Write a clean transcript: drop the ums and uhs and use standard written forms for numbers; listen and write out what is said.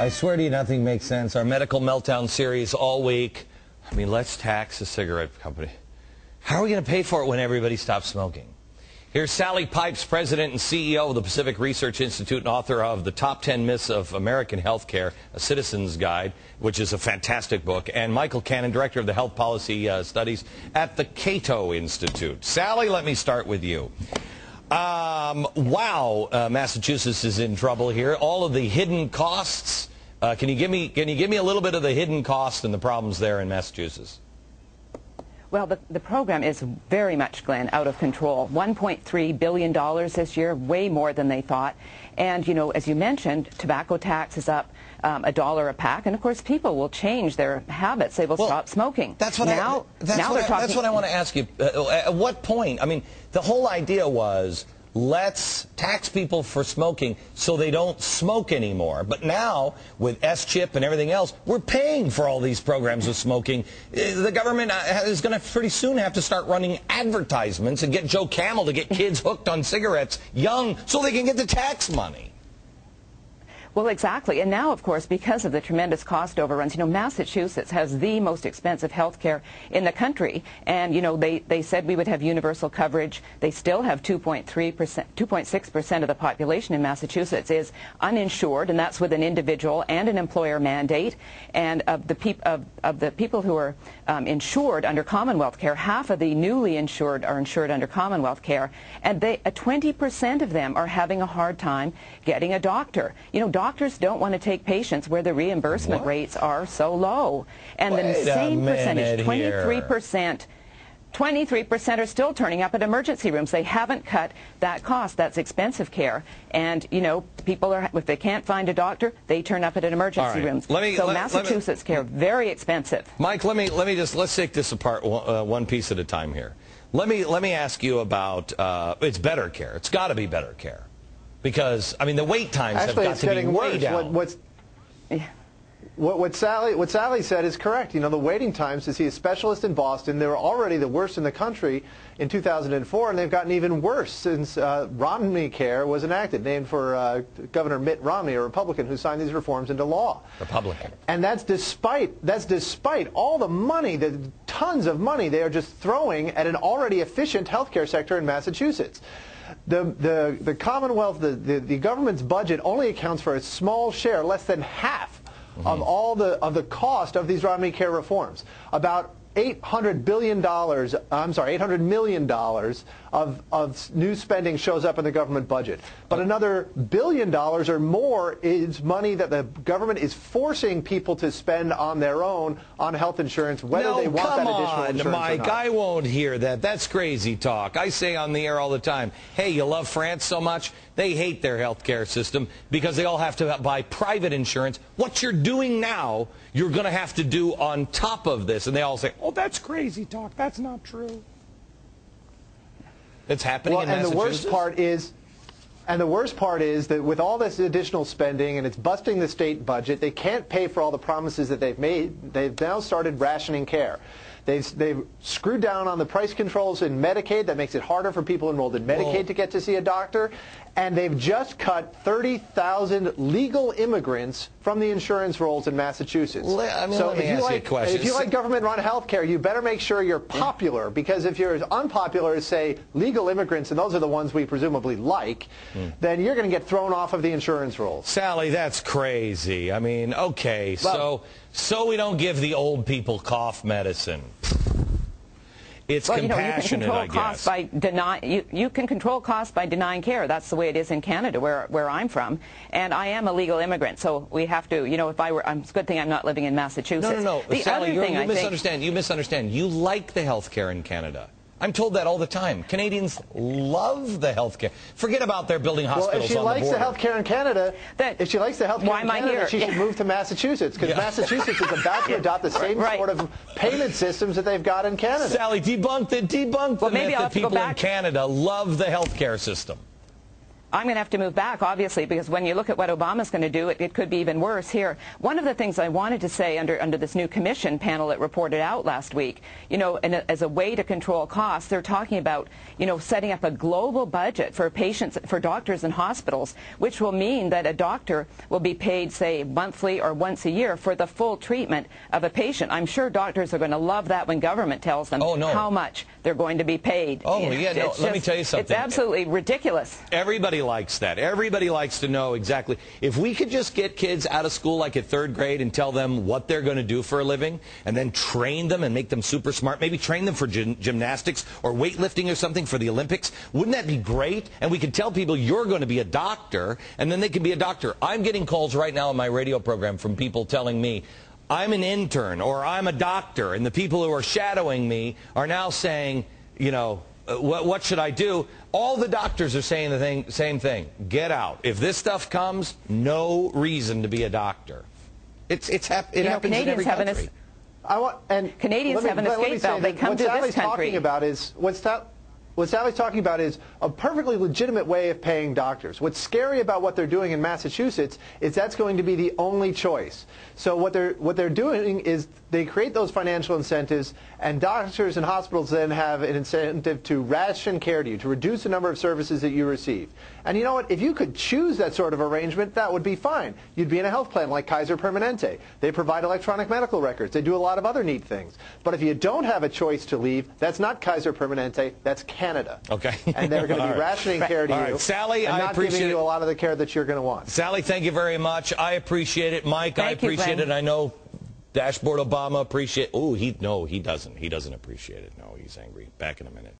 I swear to you, nothing makes sense. Our medical meltdown series all week. I mean, let's tax a cigarette company. How are we going to pay for it when everybody stops smoking? Here's Sally Pipes, president and CEO of the Pacific Research Institute and author of The Top 10 Myths of American Healthcare, A Citizen's Guide, which is a fantastic book, and Michael Cannon, director of the Health Policy Studies at the Cato Institute. Sally, let me start with you. Massachusetts is in trouble here. All of the hidden costs. Can you give me a little bit of the hidden costs and the problems there in Massachusetts? Well, the program is very much, Glenn, out of control. $1.3 billion this year, way more than they thought. And, you know, as you mentioned, tobacco tax is up $1 a pack. And, of course, people will change their habits. They will stop smoking. That's what I want to ask you. At what point? I mean, the whole idea was, let's tax people for smoking so they don't smoke anymore. But now, with S-chip and everything else, we're paying for all these programs of smoking. The government is going to pretty soon have to start running advertisements and get Joe Camel to get kids hooked on cigarettes young so they can get the tax money. Well, exactly. And now, of course, because of the tremendous cost overruns, you know, Massachusetts has the most expensive health care in the country. And, you know, they said we would have universal coverage. They still have 2.6% of the population in Massachusetts is uninsured, and that's with an individual and an employer mandate. And of the people who are insured under Commonwealth care, half of the newly insured are insured under Commonwealth care. And 20% of them are having a hard time getting a doctor. You know, doctors don't want to take patients where the reimbursement rates are so low. And the same percentage, 23% are still turning up at emergency rooms. They haven't cut that cost. That's expensive care. And, you know, people are, if they can't find a doctor, they turn up at an emergency room. So Massachusetts care, very expensive. Mike, let's take this apart one piece at a time here. Let me ask you about, it's better care. It's got to be better care. Because, I mean, the wait times have got to be way down. What Sally said is correct. You know, the waiting times to see a specialist in Boston, they were already the worst in the country in 2004, and they've gotten even worse since Romney Care was enacted, named for Governor Mitt Romney, a Republican who signed these reforms into law. Republican. And that's despite all the money, the tons of money they are just throwing at an already efficient healthcare sector in Massachusetts. The Commonwealth, the government's budget only accounts for a small share, less than half of all the cost of these Romney Care reforms. About $800 million of new spending shows up in the government budget. But another $1 billion or more is money that the government is forcing people to spend on their own on health insurance, whether they want that additional insurance Mike, or not. I won't hear that. That's crazy talk. I say on the air all the time, hey, you love France so much? They hate their health care system because they all have to buy private insurance. What you're doing now, you're going to have to do on top of this. And they all say, oh, that's crazy talk. That's not true. It's happening in Massachusetts. And the worst part is that with all this additional spending, and it's busting the state budget, they can't pay for all the promises that they've made. They've now started rationing care. They've screwed down on the price controls in Medicaid. That makes it harder for people enrolled in Medicaid to get to see a doctor. And they've just cut 30,000 legal immigrants from the insurance rolls in Massachusetts. Let me ask you a question. If you like government-run health care, you better make sure you're popular, because if you're as unpopular as, say, legal immigrants, and those are the ones we presumably like, then you're going to get thrown off of the insurance rolls. Sally, that's crazy. I mean, okay, so we don't give the old people cough medicine. It's compassionate, I guess. You can control costs by denying care. That's the way it is in Canada, where I'm from. And I am a legal immigrant, so we have to, you know, it's a good thing I'm not living in Massachusetts. No. Sally, you misunderstand. You like the health care in Canada. I'm told that all the time. Canadians love the health care. Forget about their building hospitals on the border. Well, if she likes the health care in Canada, she should move to Massachusetts, because Massachusetts is about to adopt the same sort of payment systems that they've got in Canada. Sally, debunk the myth that people in Canada love the health care system. I'm going to have to move back, obviously, because when you look at what Obama's going to do, it could be even worse here. One of the things I wanted to say under this new commission panel that reported out last week, you know, and as a way to control costs, they're talking about, you know, setting up a global budget for patients, for doctors and hospitals, which will mean that a doctor will be paid, say, monthly or once a year for the full treatment of a patient. I'm sure doctors are going to love that when government tells them how much they're going to be paid. Oh, yeah, no, let me tell you something. It's absolutely ridiculous. Everybody likes that. Everybody likes to know exactly. If we could just get kids out of school like at 3rd grade and tell them what they're going to do for a living and then train them and make them super smart, maybe train them for gymnastics or weightlifting or something for the Olympics, wouldn't that be great? And we could tell people you're going to be a doctor and then they can be a doctor. I'm getting calls right now on my radio program from people telling me, I'm an intern or I'm a doctor, and the people who are shadowing me are now saying, you know, what should I do? All the doctors are saying the same thing. Get out. If this stuff comes, no reason to be a doctor. It happens in every country. Canadians have an escape valve. They come to this country. What Sally's talking about is a perfectly legitimate way of paying doctors. What's scary about what they're doing in Massachusetts is that's going to be the only choice. So what they're doing is they create those financial incentives, and doctors and hospitals then have an incentive to ration care to you, to reduce the number of services that you receive. And you know what? If you could choose that sort of arrangement, that would be fine. You'd be in a health plan like Kaiser Permanente. They provide electronic medical records. They do a lot of other neat things. But if you don't have a choice to leave, that's not Kaiser Permanente. That's Canada. Okay. And they're going to be rationing care to you. Sally, and I not appreciate giving you it. a lot of the care that you're going to want. Sally, thank you very much. I appreciate it. Mike, I appreciate it. I know Dashboard Obama appreciate. Oh, he doesn't. He doesn't appreciate it. No, he's angry. Back in a minute.